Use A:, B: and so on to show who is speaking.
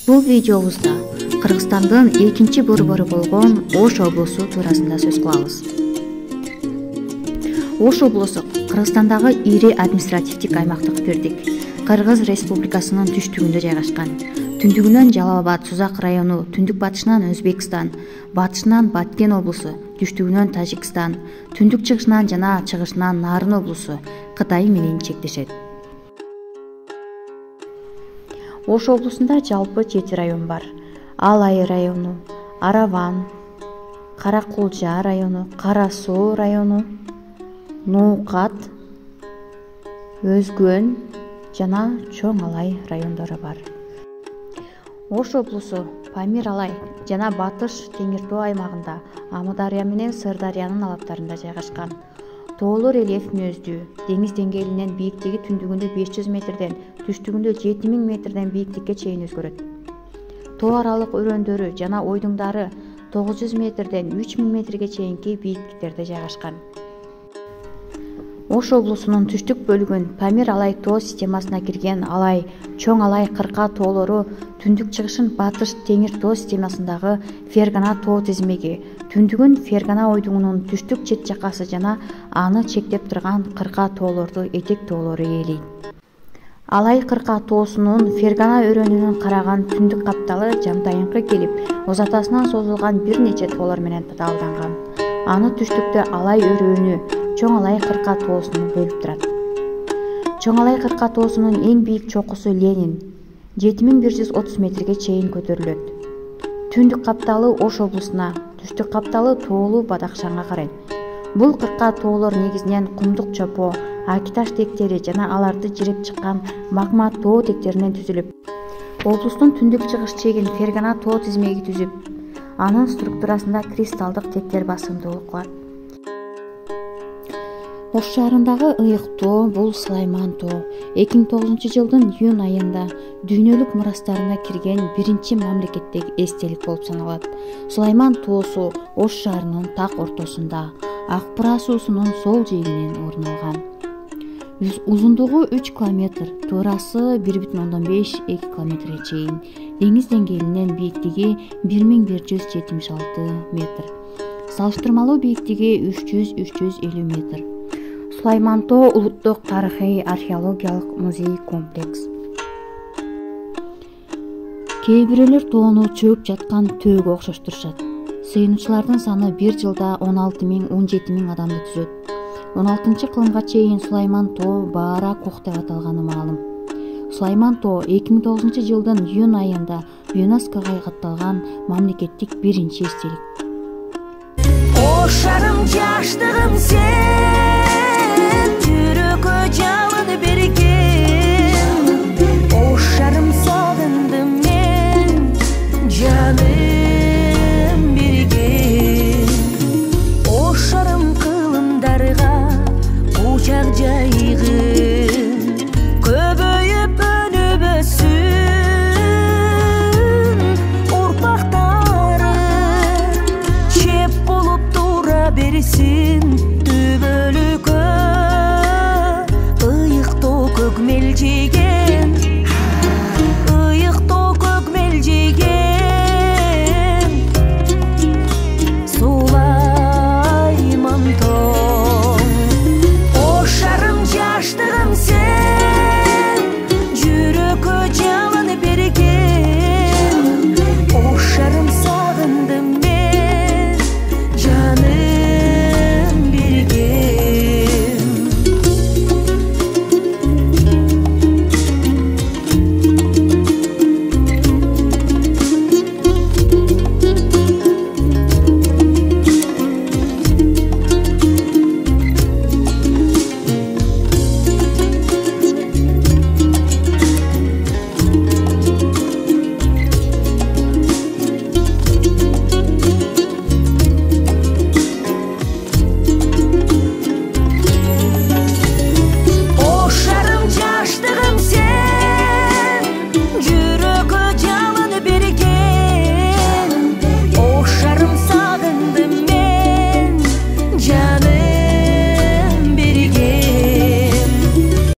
A: Бул видеобузда Кыргызстандын экинчи борбору болгон Ош облусу туурасында сөз кылабыз. Ош облусу Кыргызстандагы ири административдик аймактык бирдик. Кыргыз Республикасынын түштүгүндө жайгашкан. Түндүгүнөн Жалал Абад, Сузак району, түндүк-батышынан Өзбекстан, батышынан Баткен облусу, түштүгүнөн Тажикстан, түндүк-чыгышынан жана чыгышынан Нарын облусу Кытай менен чектешет. Ош облусунда жалпы 7 район бар. Алай району, Араван, Каракулжа району, Кара Суу району, Нуукат, Өзгөн жана Чоң Алай райондору бар. Ош облусу Памир Алай жана Батыш Теңир Тоо аймагында Амудария менен Сырдарыянын алаптарында жайгашкан. Тоолор рельеф мүйөздүү, деңиз деңгээлинен бийиктиги түндүгүндө 500 метрден, түштүгүндө 7000 метрден бийиктикке чейин өзгөрөт. Тоо аралык өрөөндөрү жана ойдуңдары 900 метрден 3000 метрге чейинки бийиктиктерде жайгашкан. Ош облусунун түштүк бөлүгүн Памир Алай тоо системасына кирген Алай, Чоң Алай кырка тоолору түндүк чыгышын Батыш Теңир тоо системасындагы Фергана тоо тизмеги, түндүгүн Фергана ойдуңунун түштүк чет жакасы жана аны чектеп турган кырка тоолорду этек тоолору ээлейт. Алай кырка тоосунун Фергана өрөөнүнөн караган түндүк капталы жамдайыңкы келип, узатасынан созулган бир нече тоолор менен татаалданган. Аны түштүктө Алай өрөөнү Чоң Алай кырка тоосуну бөлүп турат. Чоң Алай кырка тоосунун эң бийик чокусу Ленин 7130 метрге чейин көтөрүлөт. Түндүк капталы Ош облусуна, түштүк капталы Тоолуу Бадакшанга карайт. Бул кырка тоолор негизинен кумдук чопо, акиташ тектери жана аларды жирип чыккан магма тоо тектеринен түзүлүп, облустун түндүк чыгыш чегин Фергана тоо тизмеги түзүп, анын структурасында кристалдык тектер басымдуулук кылат. Ош шаарындагы ыйык тоо бул Сулайман тоо. 2009 жылдын июнь айында дүйнөлүк мурастарына кирген биринчи мамлекеттеги эстелик болуп саналат. Сулайман тоосу Ош шаарынын так ортосунда, Ак Бура суусунун сол жээгинен орун алган. Узундугу 3 километр, туурасы 1,5-2 километрге чейин. Деңиз деңгээлинен бийиктиги 1176 метр. Салыштырмалуу бийиктиги 300-350 метр. Сулайман тоо улуттук тарыхый археологиялык музей комплекс. Кээ бирөөлөр тоону чөгүп жаткан төөгө окшоштурушат. Сыйынуучулардын саны бир жылда 16 000-17 000 адамды түзөт. 16-кылымга чейин Сулайман тоо Баара Кух деп аталганы маалым. Сулайман тоо 2009 жылдын июнь айында ЮНЕСКОга катталган мамлекеттик биринчи эстелик.
B: Ошарым жаштыгым